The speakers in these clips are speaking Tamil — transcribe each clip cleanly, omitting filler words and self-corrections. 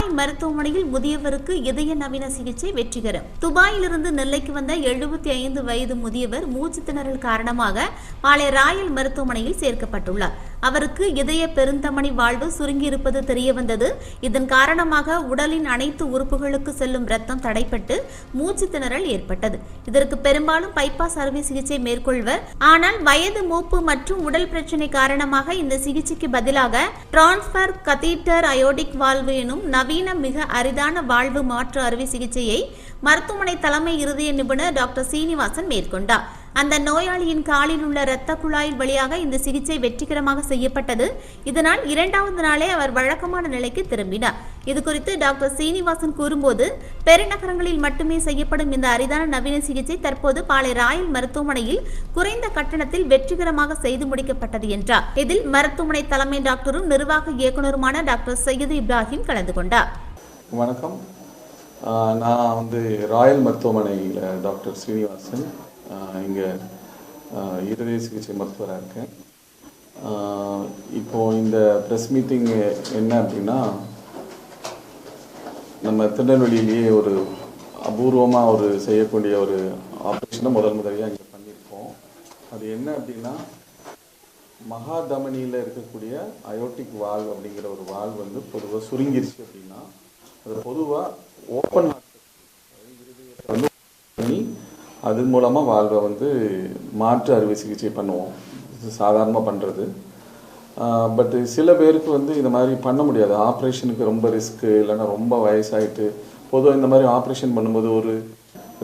துபாய் மருத்துவமனையில் முதியவருக்கு இதய நவீன சிகிச்சை வெற்றிகரம். துபாயிலிருந்து நெல்லைக்கு வந்த 75 வயது முதியவர் மூச்சு திணறல் காரணமாக பாளை ராயல் மருத்துவமனையில் சேர்க்கப்பட்டுள்ளார். அவருக்கு இதய பெருந்தமனி வாழ்வு சுருங்கியிருப்பது தெரியவந்தது. இதன் காரணமாக உடலின் அனைத்து உறுப்புகளுக்கு செல்லும் ரத்தம் தடைப்பட்டு மூச்சு திணறல் ஏற்பட்டது. இதற்கு பெரும்பாலும் பைபாஸ் அறுவை சிகிச்சை மேற்கொள்வர். ஆனால் வயது மூப்பு மற்றும் உடல் பிரச்சனை காரணமாக இந்த சிகிச்சைக்கு பதிலாக டிரான்ஸ்பர் கதீட்டர் அயோடிக் வால்வு எனும் நவீன மிக அரிதான வாழ்வு மாற்று அறுவை சிகிச்சையை மருத்துவமனை தலைமை இருதய நிபுணர் டாக்டர் சீனிவாசன் மேற்கொண்டார். அந்த நோயாளியின் காலில் உள்ள இரத்த குழாயில் வழியாக இந்த சிகிச்சை வெற்றிகரமாக செய்யப்பட்டது. இதனால் 2வது நாளே அவர் வழக்கமான நிலைக்கு திரும்பினார். இதுகுறித்து டாக்டர் சீனிவாசன் கூறும்போது, பெருநகரங்களில் மட்டுமே செய்யப்படும் இந்த அரிதான நவீன சிகிச்சை தற்போது பாளை ராயல் மருத்துவமனையில் குறைந்த கட்டணத்தில் வெற்றிகரமாக செய்து முடிக்கப்பட்டது என்றார். இதில் மருத்துவமனை தலைமை டாக்டரும் நிர்வாக இயக்குநருமான டாக்டர் சையது இப்ராஹிம் கலந்து கொண்டார். வணக்கம். நான் ராயல் மருத்துவமனையில் டாக்டர் சீனிவாசன் இங்கே இருதய சிகிச்சை மருத்துவராக இருக்கேன். இப்போது இந்த ப்ரெஸ் மீட்டிங் என்ன அப்படின்னா, நம்ம திருநெல்வேலியிலேயே ஒரு அபூர்வமாக செய்யக்கூடிய ஒரு ஆப்ரேஷனை முதலியாக இங்கே பண்ணியிருக்கோம். அது என்ன அப்படின்னா, மகாதமனியில் இருக்கக்கூடிய அயோட்டிக் வால்வ் அப்படிங்கிற ஒரு வால்வ் பொதுவாக சுருங்கிருச்சு அப்படின்னா, அது பொதுவாக ஓப்பன் ஹார்ட் பண்ணி அது மூலமாக வால்வை மாற்று அறுவை சிகிச்சை பண்ணுவோம். இது சாதாரணமாக பண்ணுறது. பட் சில பேருக்கு இந்த மாதிரி பண்ண முடியாது. ஆப்ரேஷனுக்கு ரொம்ப ரிஸ்க்கு, இல்லைன்னா ரொம்ப வயசாகிட்டு பொதுவாக இந்த மாதிரி ஆப்ரேஷன் பண்ணும்போது ஒரு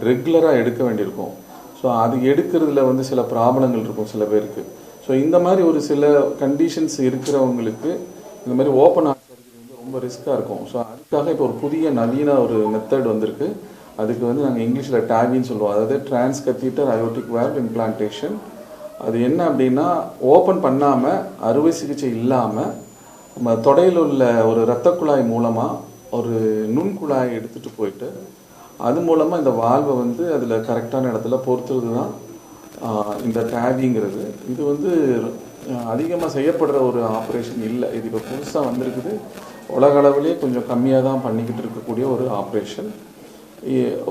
ரெகுலராக எடுக்க வேண்டியிருக்கும். ஸோ அது எடுக்கிறதுல சில ப்ராப்ளங்கள் இருக்கும் சில பேருக்கு. ஸோ இந்த மாதிரி ஒரு சில கண்டிஷன்ஸ் இருக்கிறவங்களுக்கு இந்த மாதிரி ஓப்பன் ஹார்ட் சர்ஜரி ரொம்ப ரிஸ்க்காக இருக்கும். ஸோ அதுக்காக இப்போ ஒரு புதிய நவீன ஒரு மெத்தட் வந்திருக்கு. அதுக்கு நாங்கள் இங்கிலீஷில் டேவின்னு சொல்லுவோம். அதாவது trans catheter aortic valve implantation. அது என்ன அப்படின்னா, ஓப்பன் பண்ணாமல் அறுவை சிகிச்சை இல்லாமல் நம்ம தொடையில் உள்ள ஒரு இரத்த குழாய் மூலமாக ஒரு நுண்குழாயை எடுத்துகிட்டு போயிட்டு அது மூலமாக இந்த வால்வை அதில் கரெக்டான இடத்துல பொறுத்துறது தான் இந்த டேவிங்கிறது. இது அதிகமாக செய்யப்படுற ஒரு ஆப்ரேஷன் இல்லை. இது இப்போ புதுசாக வந்திருக்குது. உலக அளவிலே கொஞ்சம் கம்மியாக தான் பண்ணிக்கிட்டு இருக்கக்கூடிய ஒரு ஆப்ரேஷன்,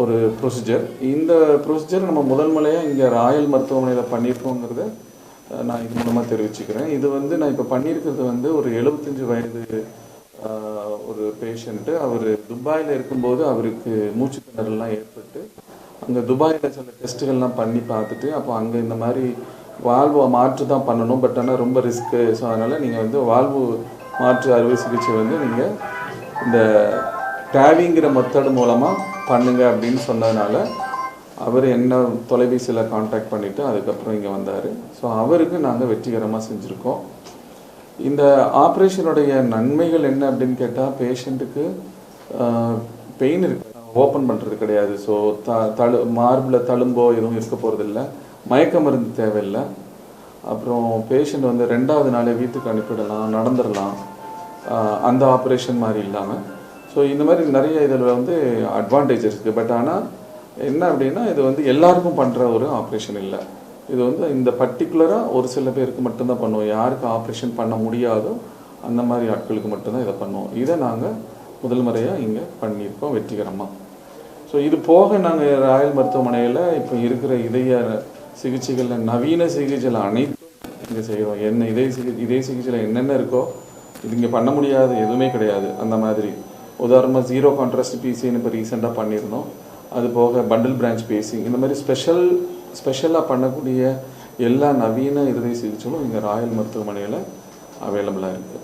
ஒரு ப்ரொசீஜர். இந்த ப்ரொசீஜர் நம்ம முதல் முறையாக இங்கே ராயல் மருத்துவமனையில் பண்ணியிருக்கோங்கிறத நான் இது மூலமாக தெரிவிச்சுக்கிறேன். இது நான் இப்போ பண்ணியிருக்கிறது ஒரு 75 வயது ஒரு பேஷண்ட்டு. அவர் துபாயில் இருக்கும்போது அவருக்கு மூச்சு திணறல்லாம் ஏற்பட்டு அங்கே துபாயில் சில டெஸ்ட்டுகள்லாம் பண்ணி பார்த்துட்டு, அப்போ அங்கே இந்த மாதிரி வால்வு மாற்று தான் பண்ணணும். பட் ஆனால் ரொம்ப ரிஸ்க்கு. ஸோ அதனால் நீங்கள் வால்வு மாற்று அறுவை சிகிச்சை நீங்கள் இந்த டேவிங்கிற மெத்தட் மூலமாக பண்ணுங்க அப்படின்னு சொன்னதுனால அவர் என்ன தொலைபேசியில் கான்டாக்ட் பண்ணிவிட்டு அதுக்கப்புறம் இங்கே வந்தார். ஸோ அவருக்கு நாங்கள் வெற்றிகரமாக செஞ்சுருக்கோம். இந்த ஆப்ரேஷனுடைய நன்மைகள் என்ன அப்படின்னு கேட்டால், பேஷண்ட்டுக்கு பெயின் இருக்கு, ஓப்பன் பண்ணுறது கிடையாது. ஸோ மார்பில் தழும்போ எதுவும் இருக்க போகிறதில்ல, மயக்க மருந்து தேவையில்லை. அப்புறம் பேஷண்ட் 2வது நாளே வீட்டுக்கு அனுப்பிடலாம், நடந்துடலாம், அந்த ஆப்ரேஷன் மாதிரி இல்லாமல். ஸோ இந்த மாதிரி நிறைய இதில் அட்வான்டேஜஸ் இருக்குது. பட் ஆனால் என்ன அப்படின்னா, இது எல்லாருக்கும் பண்ணுற ஒரு ஆப்ரேஷன் இல்லை. இது இந்த பர்டிகுலராக ஒரு சில பேருக்கு மட்டும்தான் பண்ணுவோம். யாருக்கு ஆப்ரேஷன் பண்ண முடியாதோ அந்த மாதிரி ஆட்களுக்கு மட்டும்தான் இதை பண்ணுவோம். இதை நாங்கள் முதல் முறையாக இங்கே பண்ணியிருக்கோம் வெற்றிகரமாக. ஸோ இது போக நாங்கள் ராயல் மருத்துவமனையில் இப்போ இருக்கிற இதய சிகிச்சைகளில் நவீன சிகிச்சையில் அனைத்தும் இங்கே செய்கிறோம். என்ன இதய சிகிச்சையில் என்னென்ன இருக்கோ இது இங்கே பண்ண முடியாது எதுவுமே கிடையாது. அந்த மாதிரி உதாரணமாக ஜீரோ கான்ட்ராஸ்ட் பிசின்னு இப்போ ரீசெண்டாக பண்ணியிருந்தோம். அது போக பண்டில் பிரான்ச் பேசிங், இந்த மாதிரி ஸ்பெஷலாக பண்ணக்கூடிய எல்லா நவீன இருதய சிகிச்சைகளும் இங்கே ராயல் மருத்துவமனையில் அவைலபிளாக இருக்குது.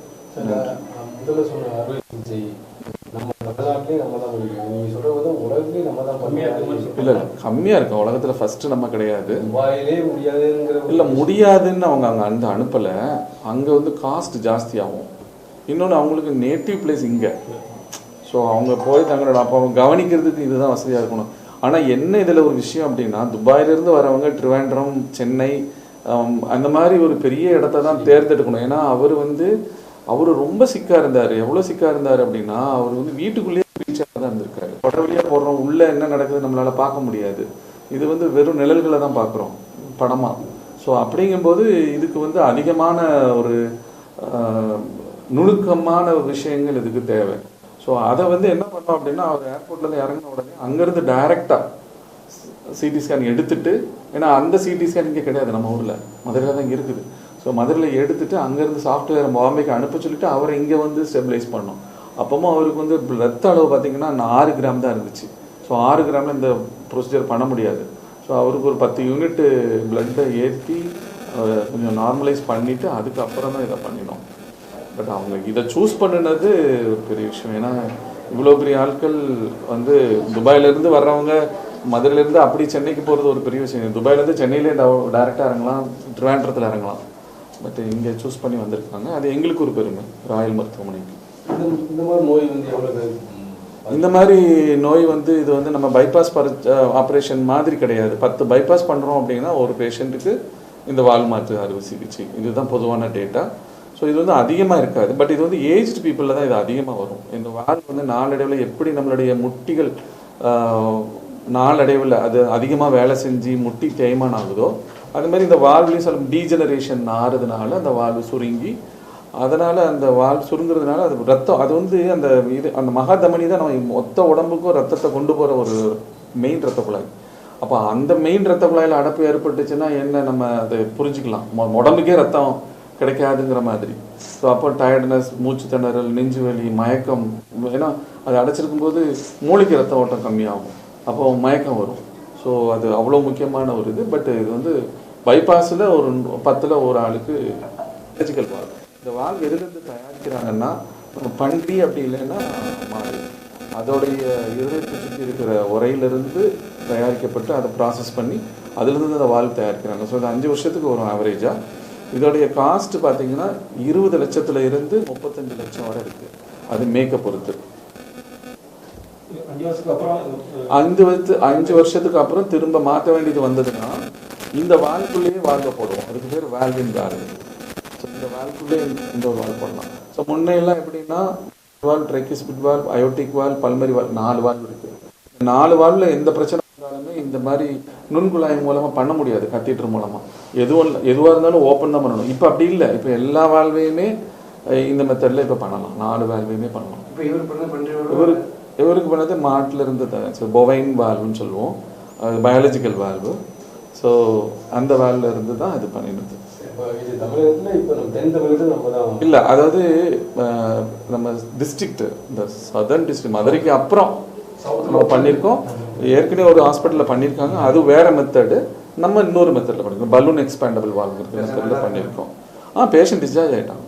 இல்லை கம்மியாக இருக்கும். உலகத்தில் ஃபஸ்ட்டு நம்ம கிடையாது. இல்லை முடியாதுன்னு அவங்க அங்கே அனுப்பலை. அங்கே காஸ்ட் ஜாஸ்தி ஆகும். இன்னொன்று அவங்களுக்கு நேட்டிவ் பிளேஸ் இங்கே. ஸோ அவங்க போய் தங்களோட அப்போ அவங்க கவனிக்கிறதுக்கு இதுதான் வசதியாக இருக்கணும். ஆனால் என்ன இதில் ஒரு விஷயம் அப்படின்னா, துபாயிலிருந்து வரவங்க ட்ரிவாண்ட்ரம், சென்னை அந்த மாதிரி ஒரு பெரிய இடத்த தான் தேர்ந்தெடுக்கணும். ஏன்னா அவர் ரொம்ப சிக்காக இருந்தார். எவ்வளோ சிக்காக இருந்தார் அப்படின்னா, அவர் வீட்டுக்குள்ளேயே ரீச்சாக தான் இருந்திருக்காரு. தொடர்படியாக போடுறோம், உள்ளே என்ன நடக்குது நம்மளால் பார்க்க முடியாது. இது வெறும் நிழல்களை தான் பார்க்குறோம் படமாக. ஸோ அப்படிங்கும்போது இதுக்கு அதிகமான ஒரு நுணுக்கமான விஷயங்கள் இதுக்கு தேவை. ஸோ அதை வந்து என்ன பண்ணோம் அப்படின்னா, அவர் ஏர்போர்ட்லேருந்து இறங்கின உடனே அங்கேருந்து டைரெக்டாக சிடி ஸ்கேன் எடுத்துட்டு, ஏன்னா அந்த சிடி ஸ்கேன் இங்கே கிடையாது, நம்ம ஊரில் மதுரையில் தான் இங்கே இருக்குது. ஸோ மதுரையில் எடுத்துட்டு அங்கேருந்து சாஃப்ட்வேர் பாம்பேக்கு அனுப்ப சொல்லிட்டு அவரை இங்கே வந்து ஸ்டெபிலைஸ் பண்ணோம். அப்போவும் அவருக்கு வந்து ரத்த அளவு பார்த்திங்கன்னா 6 கிராம் தான் இருந்துச்சு. ஸோ 6 கிராமில் இந்த ப்ரொசீஜர் பண்ண முடியாது. ஸோ அவருக்கு ஒரு 10 யூனிட்டு பிளட்டை ஏற்றி கொஞ்சம் நார்மலைஸ் பண்ணிவிட்டு அதுக்கப்புறம் தான் இதை பண்ணினோம். பட் அவங்க இதை சூஸ் பண்ணினது ஒரு பெரிய விஷயம். ஏன்னா இவ்வளோ பெரிய ஆட்கள் வந்து துபாயிலேருந்து வர்றவங்க மதுரையிலேருந்து அப்படி சென்னைக்கு போகிறது ஒரு பெரிய விஷயம். துபாயிலேருந்து சென்னையிலே டைரெக்டாக இறங்கலாம், ட்ரிவாண்ட்ரத்தில் இறங்கலாம். பட் இங்கே சூஸ் பண்ணி வந்திருக்காங்க. அது எங்களுக்கு ஒரு பெருமை ராயல் மருத்துவமனைக்கு. இந்த மாதிரி நோய் வந்து எவ்வளோ, இந்த மாதிரி நோய் வந்து இது வந்து நம்ம பைபாஸ் ஆப்ரேஷன் மாதிரி கிடையாது. 10 பைபாஸ் பண்ணுறோம் அப்படின்னா ஒரு பேஷண்ட்டுக்கு இந்த வால் மாற்று அறுவை சிகிச்சை, இதுதான் பொதுவான டேட்டா. ஸோ இது வந்து அதிகமாக இருக்காது. பட் இது வந்து ஏஜ்டு பீப்புளில் தான் இது அதிகமாக வரும். இந்த வால் வந்து நாளடைவில் எப்படி நம்மளுடைய முட்டிகள் நாளடைவில் அது அதிகமாக வேலை செஞ்சு முட்டி தேய்மானம் ஆகுதோ, அது மாதிரி இந்த வால்வ்லேயும் சில டீஜெனரேஷன் ஆறுதுனால அந்த வால்வு சுருங்கி, அதனால் அந்த வால் சுருங்குறதுனால அது ரத்தம், அது வந்து அந்த இது அந்த மகாதமனி தான் நம்ம மொத்த உடம்புக்கும் ரத்தத்தை கொண்டு போகிற ஒரு மெயின் ரத்த குழாய். அப்போ அந்த மெயின் ரத்த குழாயில் அடைப்பு ஏற்பட்டுச்சுன்னா என்ன, நம்ம அதை புரிஞ்சுக்கலாம். உடம்புக்கே ரத்தம் கிடைக்காதுங்கிற மாதிரி. ஸோ அப்போ டயர்ட்னஸ், மூச்சு திணறல், நெஞ்சு வலி, மயக்கம். ஏன்னா அது அடைச்சிருக்கும் போது மூளைக்கு ரத்த ஓட்டம் கம்மியாகும், அப்போ மயக்கம் வரும். ஸோ அது அவ்வளோ முக்கியமான ஒரு இது. பட் இது வந்து பைபாஸில் ஒரு 10ல் ஒரு ஆளுக்கு சர்ஜிக்கல் வால்வ். இந்த வால்வ் எதுலேருந்து தயாரிக்கிறாங்கன்னா, பன்றி அப்படி இல்லைன்னா மாடு, அதோடைய இருதயத்தை சுற்றி இருக்கிற உரையிலிருந்து தயாரிக்கப்பட்டு அதை ப்ராசஸ் பண்ணி அதுலேருந்து அந்த வால்வ் தயாரிக்கிறாங்க. ஸோ இது 5 வருஷத்துக்கு வரும் ஆவரேஜாக. இதோடைய காஸ்ட் பார்த்தீங்கன்னா 20 லட்சத்துல இருந்து 35 லட்சம் வரை இருக்குது. அது மேக்கப் பொறுத்து. 5 வருஷத்துக்கு அப்புறம் திரும்ப மாற்ற வேண்டியது வந்ததுன்னா இந்த வால்வுக்குள்ளேயே வால்வை போடுவோம். அதுக்கு பேர் வால்வின் வால்வு. ஸோ இந்த வால்வுக்குள்ளே இந்த ஒரு வால்வ் பண்ணலாம். ஸோ முன்னையெல்லாம் எப்படின்னா valve, tricuspid valve, aortic valve, pulmonary valve, 4 valve இருக்குது. 4 வால்வில் எந்த பிரச்சனை இருந்தாலுமே இந்த மாதிரி நுண்குழாய் மூலமாக பண்ண முடியாது, கத்தீட்டர் மூலமாக. எதுவாக இருந்தாலும் ஓப்பன் தான் பண்ணணும். இப்போ அப்படி இல்லை. இப்போ எல்லா வால்வையுமே இந்த மெத்தடில் இப்போ பண்ணலாம். 4 வால்வையுமே பண்ணலாம். இப்போ இவருக்கு பண்ணது மாட்டில் இருந்து தான் பொவைன் வால்வுன்னு சொல்லுவோம், அது பயாலஜிக்கல் வால்வு. ஸோ அந்த வால்வில் இருந்து தான் இது பண்ணிடுது. இல்லை, அதாவது நம்ம டிஸ்ட்ரிக்ட், இந்த சதர்ன் டிஸ்ட்ரிக்ட் மதுரைக்கு அப்புறம் நம்ம பண்ணியிருக்கோம். ஏற்கனவே ஒரு ஹாஸ்பிட்டலில் பண்ணியிருக்காங்க, அது வேற மெத்தடு. நம்ம இன்னொரு மெத்தடில் பண்ணியிருக்கோம், பலூன் எக்ஸ்பேண்டபிள் வால்வுங்கிற மெத்தடில் பண்ணியிருக்கோம். பேஷண்ட் டிஸ்சார்ஜ் ஆகிட்டாங்க.